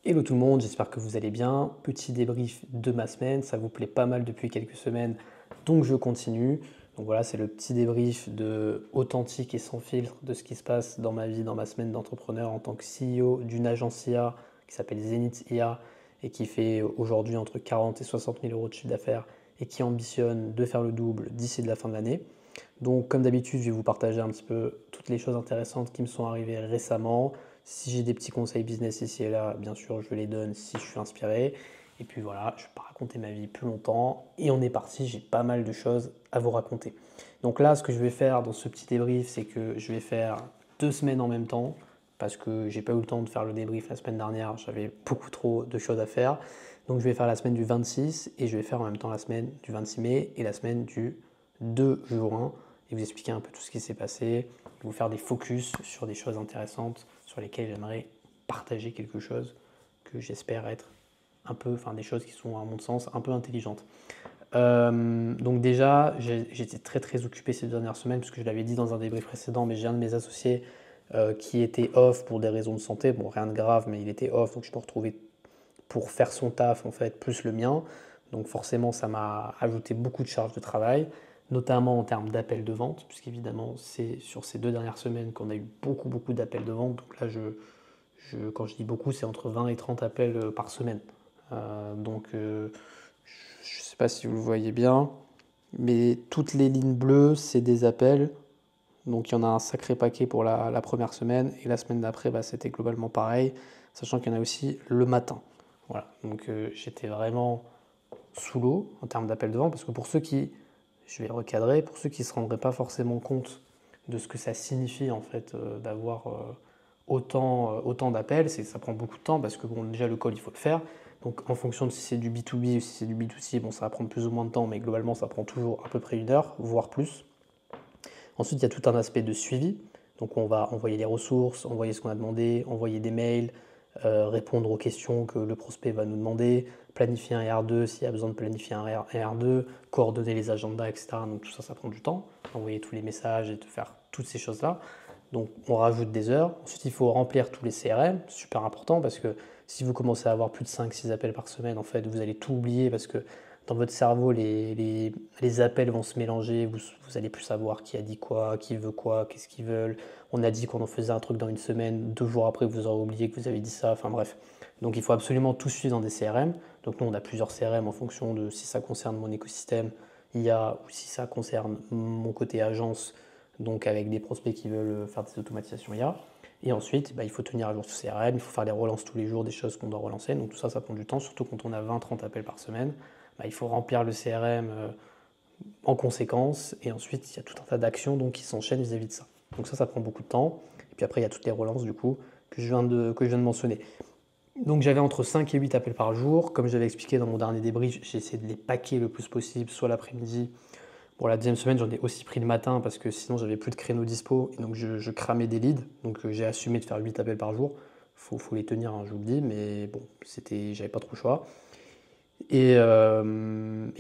Hello tout le monde, j'espère que vous allez bien. Petit débrief de ma semaine, ça vous plaît pas mal depuis quelques semaines, donc je continue. Donc voilà, c'est le petit débrief de authentique et sans filtre de ce qui se passe dans ma vie, dans ma semaine d'entrepreneur en tant que CEO d'une agence IA qui s'appelle Zenith IA et qui fait aujourd'hui entre 40 et 60 000 euros de chiffre d'affaires et qui ambitionne de faire le double d'ici de la fin de l'année. Donc, comme d'habitude, je vais vous partager un petit peu toutes les choses intéressantes qui me sont arrivées récemment. Si j'ai des petits conseils business ici et là, bien sûr, je les donne si je suis inspiré. Et puis voilà, je ne vais pas raconter ma vie plus longtemps. Et on est parti, j'ai pas mal de choses à vous raconter. Donc là, ce que je vais faire dans ce petit débrief, c'est que je vais faire 2 semaines en même temps. Parce que j'ai pas eu le temps de faire le débrief la semaine dernière, j'avais beaucoup trop de choses à faire. Donc je vais faire la semaine du 26 et je vais faire en même temps la semaine du 26 mai et la semaine du 2 juin et vous expliquer un peu tout ce qui s'est passé, vous faire des focus sur des choses intéressantes sur lesquelles j'aimerais partager quelque chose que j'espère être un peu, enfin des choses qui sont à mon sens un peu intelligentes. Donc déjà, j'étais très très occupé ces dernières semaines, parce que je l'avais dit dans un débrief précédent, mais j'ai un de mes associés qui était off pour des raisons de santé, bon rien de grave, mais il était off, donc je me retrouvais pour faire son taf en fait, plus le mien. Donc forcément, ça m'a ajouté beaucoup de charges de travail, notamment en termes d'appels de vente, puisqu'évidemment, c'est sur ces 2 dernières semaines qu'on a eu beaucoup, beaucoup d'appels de vente. Donc là, quand je dis beaucoup, c'est entre 20 et 30 appels par semaine. Donc, je ne sais pas si vous le voyez bien, mais toutes les lignes bleues, c'est des appels. Donc il y en a un sacré paquet pour la première semaine, et la semaine d'après, bah, c'était globalement pareil, sachant qu'il y en a aussi le matin. Voilà, donc j'étais vraiment sous l'eau en termes d'appels de vente, parce que pour ceux qui, je vais recadrer, pour ceux qui ne se rendraient pas forcément compte de ce que ça signifie en fait d'avoir autant d'appels, c'est ça prend beaucoup de temps, parce que bon, déjà le call il faut le faire, donc en fonction de si c'est du B2B ou si c'est du B2C, bon ça va prendre plus ou moins de temps, mais globalement ça prend toujours à peu près 1 heure, voire plus. Ensuite il y a tout un aspect de suivi, donc on va envoyer les ressources, envoyer ce qu'on a demandé, envoyer des mails, répondre aux questions que le prospect va nous demander, planifier un R2 s'il y a besoin de planifier un R2, coordonner les agendas, etc. Donc tout ça, ça prend du temps, envoyer tous les messages et de faire toutes ces choses-là. Donc on rajoute des heures. Ensuite, il faut remplir tous les CRM, super important parce que si vous commencez à avoir plus de 5-6 appels par semaine, en fait, vous allez tout oublier parce que dans votre cerveau, les appels vont se mélanger, vous allez plus savoir qui a dit quoi, qu'est-ce qu'ils veulent. On a dit qu'on en faisait un truc dans une semaine, 2 jours après, vous aurez oublié que vous avez dit ça, enfin bref. Donc il faut absolument tout suivre dans des CRM. Donc nous, on a plusieurs CRM en fonction de si ça concerne mon écosystème IA ou si ça concerne mon côté agence, donc avec des prospects qui veulent faire des automatisations IA. Et ensuite, bah, il faut tenir à jour ce CRM, il faut faire des relances tous les jours, des choses qu'on doit relancer. Donc tout ça, ça prend du temps, surtout quand on a 20-30 appels par semaine. Bah, il faut remplir le CRM en conséquence. Et ensuite, il y a tout un tas d'actions donc, qui s'enchaînent vis-à-vis de ça. Donc ça prend beaucoup de temps. Et puis après, il y a toutes les relances du coup que je viens de mentionner. Donc j'avais entre 5 et 8 appels par jour. Comme j'avais expliqué dans mon dernier débrief, j'ai essayé de les paquer le plus possible, soit l'après-midi. Pour la deuxième semaine, j'en ai aussi pris le matin parce que sinon j'avais plus de créneaux dispo et donc je cramais des leads. Donc j'ai assumé de faire 8 appels par jour. Faut les tenir, hein, je vous le dis, mais bon, j'avais pas trop le choix. Et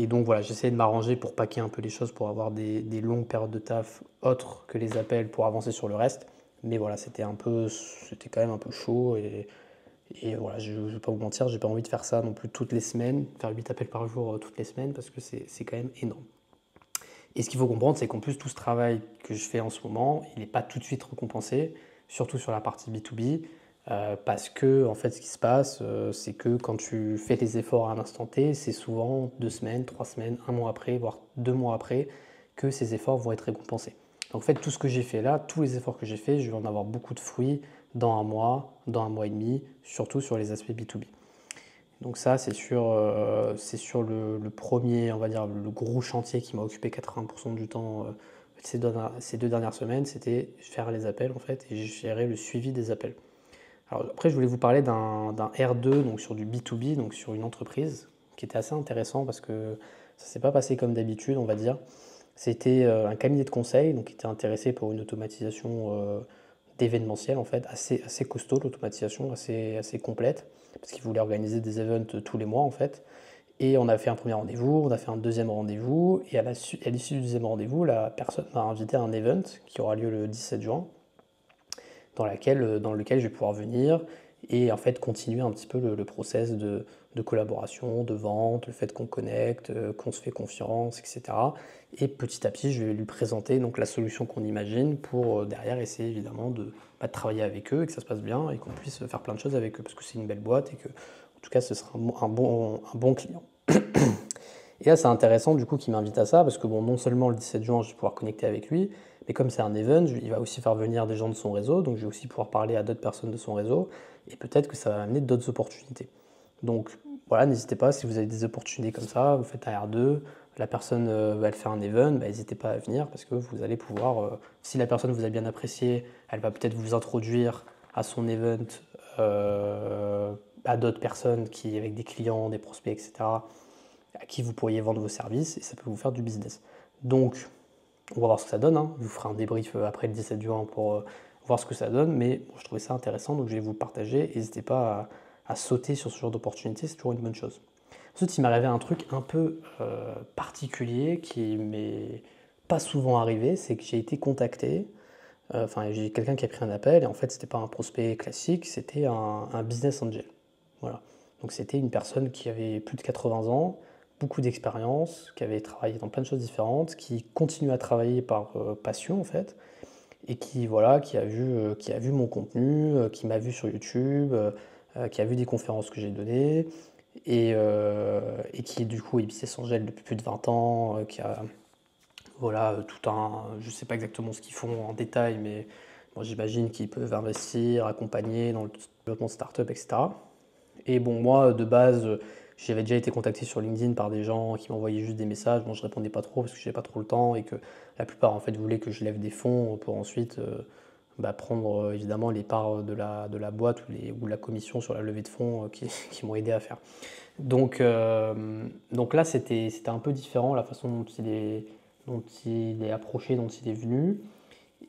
donc voilà, j'essayais de m'arranger pour paquer un peu les choses, pour avoir des longues périodes de taf autres que les appels pour avancer sur le reste. Mais voilà, c'était quand même un peu chaud. Et voilà, je ne vais pas vous mentir, j'ai pas envie de faire ça non plus toutes les semaines, faire 8 appels par jour toutes les semaines, parce que c'est quand même énorme. Et ce qu'il faut comprendre, c'est qu'en plus, tout ce travail que je fais en ce moment, il n'est pas tout de suite récompensé, surtout sur la partie B2B, parce que, en fait, ce qui se passe, c'est que quand tu fais les efforts à un instant T, c'est souvent 2 semaines, 3 semaines, un mois après, voire 2 mois après, que ces efforts vont être récompensés. Donc, en fait, tout ce que j'ai fait là, tous les efforts que j'ai fait, je vais en avoir beaucoup de fruits dans un mois et demi, surtout sur les aspects B2B. Donc ça, c'est sur le premier, on va dire, le gros chantier qui m'a occupé 80% du temps ces 2 dernières semaines, c'était faire les appels en fait et gérer le suivi des appels. Alors après, je voulais vous parler d'un R2, donc sur du B2B, donc sur une entreprise, qui était assez intéressant parce que ça ne s'est pas passé comme d'habitude, on va dire. C'était un cabinet de conseil, donc qui était intéressé pour une automatisation d'événementiel en fait, assez costaud, l'automatisation, assez complète, parce qu'ils voulaient organiser des events tous les mois en fait. Et on a fait un premier rendez-vous, on a fait un deuxième rendez-vous, et à l'issue du deuxième rendez-vous, la personne m'a invité à un event qui aura lieu le 17 juin, dans lequel je vais pouvoir venir et en fait continuer un petit peu le process de collaboration, de vente, le fait qu'on connecte, qu'on se fait confiance, etc. Et petit à petit, je vais lui présenter donc la solution qu'on imagine pour derrière essayer évidemment de travailler avec eux et que ça se passe bien et qu'on puisse faire plein de choses avec eux parce que c'est une belle boîte et que en tout cas ce sera un bon client. Et là, c'est intéressant du coup qu'il m'invite à ça parce que bon, non seulement le 17 juin, je vais pouvoir connecter avec lui, mais comme c'est un event, il va aussi faire venir des gens de son réseau, donc je vais aussi pouvoir parler à d'autres personnes de son réseau et peut-être que ça va amener d'autres opportunités. Donc voilà, n'hésitez pas, si vous avez des opportunités comme ça, vous faites un R2, la personne va faire un event, bah, n'hésitez pas à venir parce que vous allez pouvoir, si la personne vous a bien apprécié, elle va peut-être vous introduire à son event, à d'autres personnes qui, avec des clients, des prospects, etc., à qui vous pourriez vendre vos services et ça peut vous faire du business. Donc, on va voir ce que ça donne. Hein. Je vous ferai un débrief après le 17 juin pour voir ce que ça donne, mais bon, je trouvais ça intéressant, donc je vais vous le partager. N'hésitez pas à sauter sur ce genre d'opportunité, c'est toujours une bonne chose. Ensuite, il m'est arrivé un truc un peu particulier qui m'est pas souvent arrivé, c'est que j'ai été contacté. Enfin, j'ai quelqu'un qui a pris un appel et en fait, c'était pas un prospect classique, c'était un business angel. Voilà. Donc, c'était une personne qui avait plus de 80 ans, beaucoup d'expérience, qui avait travaillé dans plein de choses différentes, qui continue à travailler par passion en fait, et qui voilà, qui a vu mon contenu, qui m'a vu sur YouTube, qui a vu des conférences que j'ai données, et qui du coup est business angel depuis plus de 20 ans, qui a voilà tout un, je sais pas exactement ce qu'ils font en détail, mais bon, j'imagine qu'ils peuvent investir, accompagner dans le développement de start-up, etc. Et bon, moi, de base, j'avais déjà été contacté sur LinkedIn par des gens qui m'envoyaient juste des messages. Bon, je répondais pas trop parce que j'avais pas trop le temps et que la plupart, en fait, voulaient que je lève des fonds pour ensuite prendre évidemment les parts de la boîte ou la commission sur la levée de fonds qui m'ont aidé à faire. Donc là, c'était un peu différent la façon dont il est approché, dont il est venu.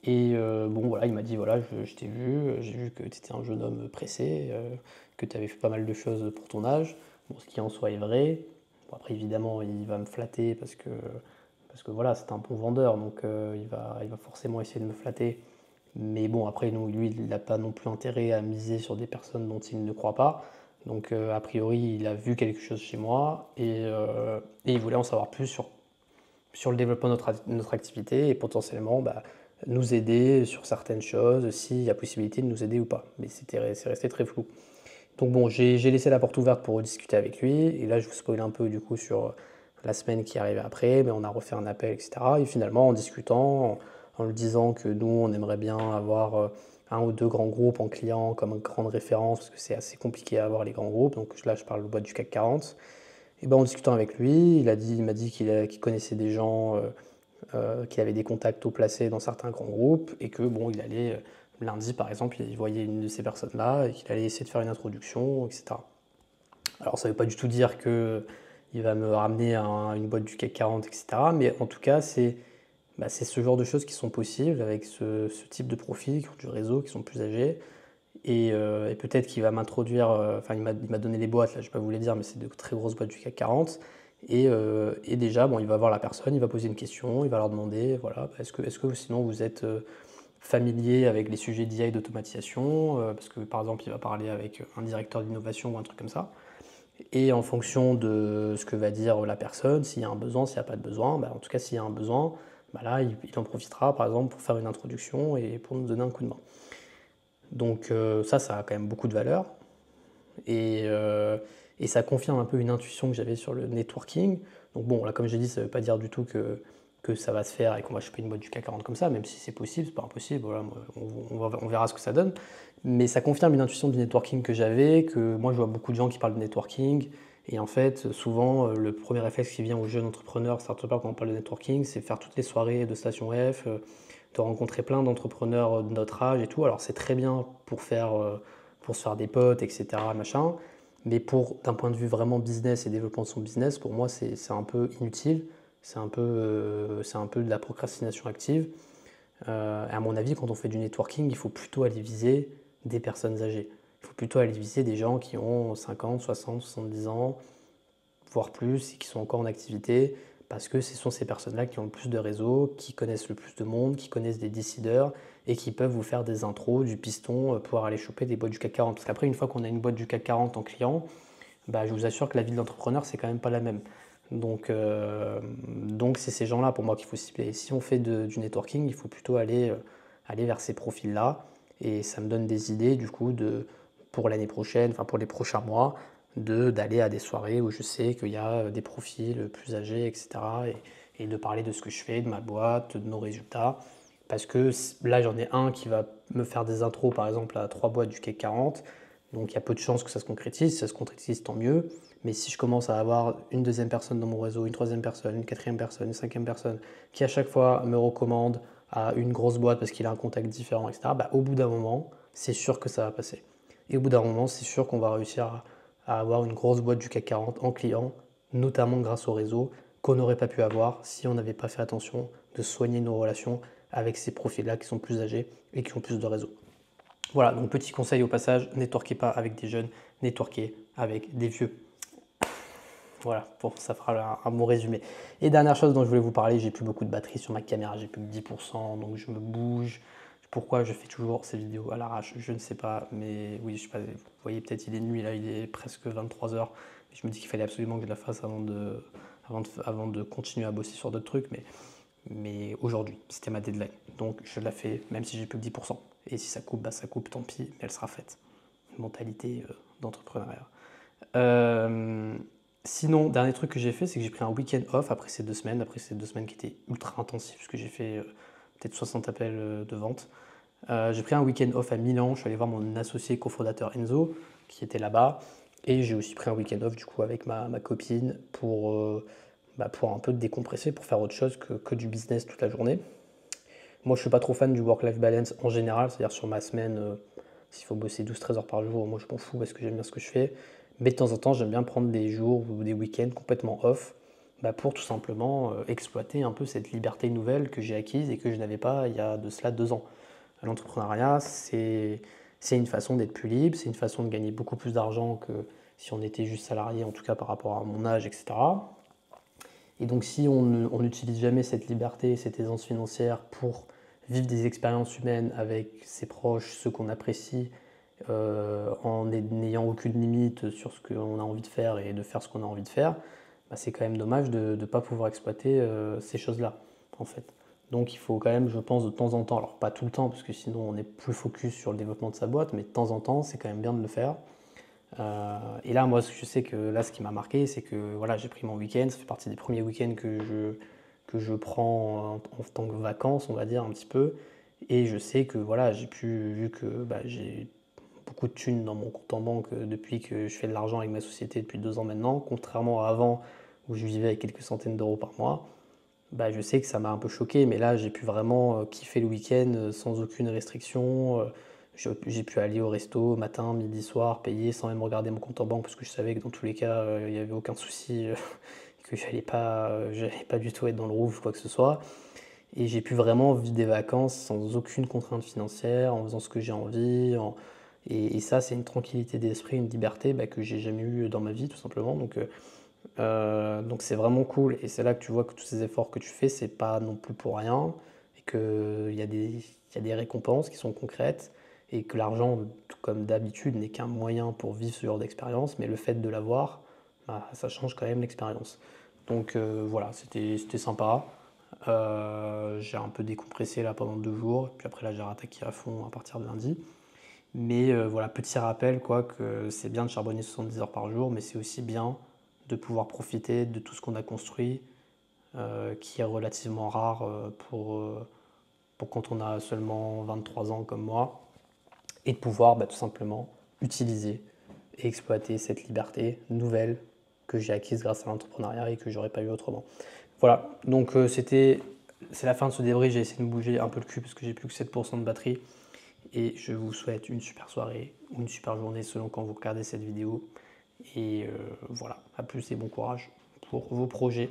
Et bon, voilà, il m'a dit voilà, je t'ai vu, j'ai vu que tu étais un jeune homme pressé, que tu avais fait pas mal de choses pour ton âge. Bon, ce qui en soi est vrai. Bon, après, évidemment, il va me flatter parce que voilà, c'est un bon vendeur, donc il va forcément essayer de me flatter. Mais bon, après, nous, lui, il n'a pas non plus intérêt à miser sur des personnes dont il ne croit pas. Donc, a priori, il a vu quelque chose chez moi et il voulait en savoir plus sur le développement de notre activité et potentiellement nous aider sur certaines choses, s'il y a possibilité de nous aider ou pas. Mais c'est resté très flou. Donc bon, j'ai laissé la porte ouverte pour discuter avec lui. Et là, je vous spoil un peu du coup sur la semaine qui arrivait après. Mais on a refait un appel, etc. Et finalement, en discutant, en lui disant que nous, on aimerait bien avoir un ou deux grands groupes en client comme grande référence, parce que c'est assez compliqué à avoir les grands groupes. Donc là, je parle de boîte du CAC 40. Et ben, en discutant avec lui, il m'a dit qu'il connaissait des gens, qu'il avait des contacts haut placés dans certains grands groupes et que bon, il allait lundi par exemple, il voyait une de ces personnes-là et qu'il allait essayer de faire une introduction, etc. Alors ça ne veut pas du tout dire qu'il va me ramener à une boîte du CAC 40, etc. Mais en tout cas, c'est ce genre de choses qui sont possibles avec ce type de profils qui ont du réseau, qui sont plus âgés. Et peut-être qu'il va m'introduire, enfin il m'a donné les boîtes, là je ne vais pas vous les dire, mais c'est de très grosses boîtes du CAC 40. Et déjà, bon, il va voir la personne, il va poser une question, il va leur demander, voilà, est-ce que sinon vous êtes familier avec les sujets d'IA et d'automatisation, parce que par exemple il va parler avec un directeur d'innovation ou un truc comme ça. Et en fonction de ce que va dire la personne, s'il y a un besoin, s'il n'y a pas de besoin, en tout cas s'il y a un besoin, là il en profitera par exemple pour faire une introduction et pour nous donner un coup de main. Donc ça a quand même beaucoup de valeur. Et ça confirme un peu une intuition que j'avais sur le networking. Donc bon, là comme j'ai dit, ça ne veut pas dire du tout que ça va se faire et qu'on va choper une boîte du CAC 40 comme ça, même si c'est possible, c'est pas impossible, voilà, on verra ce que ça donne. Mais ça confirme une intuition du networking que j'avais, que moi je vois beaucoup de gens qui parlent de networking, et en fait, souvent, le premier réflexe qui vient aux jeunes entrepreneurs, start-upers, quand on parle de networking, c'est faire toutes les soirées de Station F, de rencontrer plein d'entrepreneurs de notre âge et tout. Alors c'est très bien pour se faire des potes, etc. Machin. Mais d'un point de vue vraiment business et développement de son business, pour moi, c'est un peu inutile. C'est un peu de la procrastination active. À mon avis, quand on fait du networking, il faut plutôt aller viser des personnes âgées. Il faut plutôt aller viser des gens qui ont 50, 60, 70 ans, voire plus, et qui sont encore en activité, parce que ce sont ces personnes-là qui ont le plus de réseaux, qui connaissent le plus de monde, qui connaissent des décideurs, et qui peuvent vous faire des intros, du piston, pour aller choper des boîtes du CAC 40. Parce qu'après, une fois qu'on a une boîte du CAC 40 en client, bah, je vous assure que la vie de l'entrepreneur, c'est quand même pas la même. Donc c'est ces gens-là pour moi qu'il faut cibler. Si on fait du networking, il faut plutôt aller vers ces profils-là. Et ça me donne des idées du coup pour l'année prochaine, enfin pour les prochains mois, d'aller à des soirées où je sais qu'il y a des profils plus âgés, etc. Et de parler de ce que je fais, de ma boîte, de nos résultats. Parce que là, j'en ai un qui va me faire des intros, par exemple, à 3 boîtes du CAC 40. Donc il y a peu de chances que ça se concrétise. Si ça se concrétise, tant mieux. Mais si je commence à avoir une deuxième personne dans mon réseau, une troisième personne, une quatrième personne, une cinquième personne, qui à chaque fois me recommande à une grosse boîte parce qu'il a un contact différent, etc., bah, au bout d'un moment, c'est sûr que ça va passer. Et au bout d'un moment, c'est sûr qu'on va réussir à avoir une grosse boîte du CAC 40 en client, notamment grâce au réseau, qu'on n'aurait pas pu avoir si on n'avait pas fait attention de soigner nos relations avec ces profils-là qui sont plus âgés et qui ont plus de réseau. Voilà, donc petit conseil au passage, networkez pas avec des jeunes, networkez avec des vieux. Voilà, ça fera un bon résumé. Et dernière chose dont je voulais vous parler, j'ai plus beaucoup de batterie sur ma caméra, j'ai plus que 10%, donc je me bouge. Pourquoi je fais toujours ces vidéos à l'arrache, je ne sais pas, mais oui, je sais pas, vous voyez peut-être il est nuit là, il est presque 23 h. Je me dis qu'il fallait absolument que je la fasse avant de continuer à bosser sur d'autres trucs, mais aujourd'hui, c'était ma deadline. Donc je la fais, même si j'ai plus que 10%. Et si ça coupe, bah ça coupe, tant pis, mais elle sera faite. Mentalité d'entrepreneuriat. Sinon, dernier truc que j'ai fait, c'est que j'ai pris un week-end off après ces 2 semaines, qui étaient ultra intensives, parce que j'ai fait peut-être 60 appels de vente. J'ai pris un week-end off à Milan, je suis allé voir mon associé cofondateur Enzo, qui était là-bas, et j'ai aussi pris un week-end off du coup avec ma copine pour un peu décompresser, pour faire autre chose que du business toute la journée. Moi, je suis pas trop fan du work-life balance en général, c'est-à-dire sur ma semaine, s'il faut bosser 12-13 heures par jour, moi je m'en fous parce que j'aime bien ce que je fais. Mais de temps en temps, j'aime bien prendre des jours ou des week-ends complètement off pour tout simplement exploiter un peu cette liberté nouvelle que j'ai acquise et que je n'avais pas il y a de cela 2 ans. L'entrepreneuriat, c'est une façon d'être plus libre, c'est une façon de gagner beaucoup plus d'argent que si on était juste salarié, en tout cas par rapport à mon âge, etc. Et donc si on n'utilise jamais cette liberté, cette aisance financière pour vivre des expériences humaines avec ses proches, ceux qu'on apprécie, en n'ayant aucune limite sur ce qu'on a envie de faire et de faire ce qu'on a envie de faire, bah, c'est quand même dommage de ne pas pouvoir exploiter ces choses-là, en fait. Donc il faut quand même, je pense, de temps en temps, alors pas tout le temps, parce que sinon on est plus focus sur le développement de sa boîte, mais de temps en temps, c'est quand même bien de le faire. Et là, moi, je sais que là, ce qui m'a marqué, c'est que voilà, j'ai pris mon week-end. Ça fait partie des premiers week-ends que je prends en tant que vacances, on va dire, un petit peu. Et je sais que voilà, vu que bah, j'ai beaucoup de thunes dans mon compte en banque depuis que je fais de l'argent avec ma société depuis 2 ans maintenant, contrairement à avant où je vivais avec quelques centaines d'euros par mois, bah, je sais que ça m'a un peu choqué, mais là j'ai pu vraiment kiffer le week-end sans aucune restriction. J'ai pu aller au resto matin, midi, soir, payer sans même regarder mon compte en banque parce que je savais que dans tous les cas il n'y avait aucun souci, que j'allais pas du tout être dans le rouge ou quoi que ce soit. Et j'ai pu vraiment vivre des vacances sans aucune contrainte financière, en faisant ce que j'ai envie. Et ça, c'est une tranquillité d'esprit, une liberté que j'ai jamais eue dans ma vie, tout simplement. Donc c'est vraiment cool. Et c'est là que tu vois que tous ces efforts que tu fais, c'est pas non plus pour rien. Et qu'il y a des récompenses qui sont concrètes. Et que l'argent, tout comme d'habitude, n'est qu'un moyen pour vivre ce genre d'expérience. Mais le fait de l'avoir, bah, ça change quand même l'expérience. Donc voilà, c'était sympa. J'ai un peu décompressé là pendant 2 jours, puis après là j'ai rattaqué à fond à partir de lundi. Mais voilà, petit rappel quoi, que c'est bien de charbonner 70 heures par jour, mais c'est aussi bien de pouvoir profiter de tout ce qu'on a construit, qui est relativement rare pour quand on a seulement 23 ans comme moi, et de pouvoir tout simplement utiliser et exploiter cette liberté nouvelle que j'ai acquise grâce à l'entrepreneuriat et que j'aurais pas eu autrement. Voilà, donc c'est la fin de ce débrief. J'ai essayé de me bouger un peu le cul parce que j'ai plus que 7% de batterie. Et je vous souhaite une super soirée ou une super journée selon quand vous regardez cette vidéo. Et voilà, à plus et bon courage pour vos projets.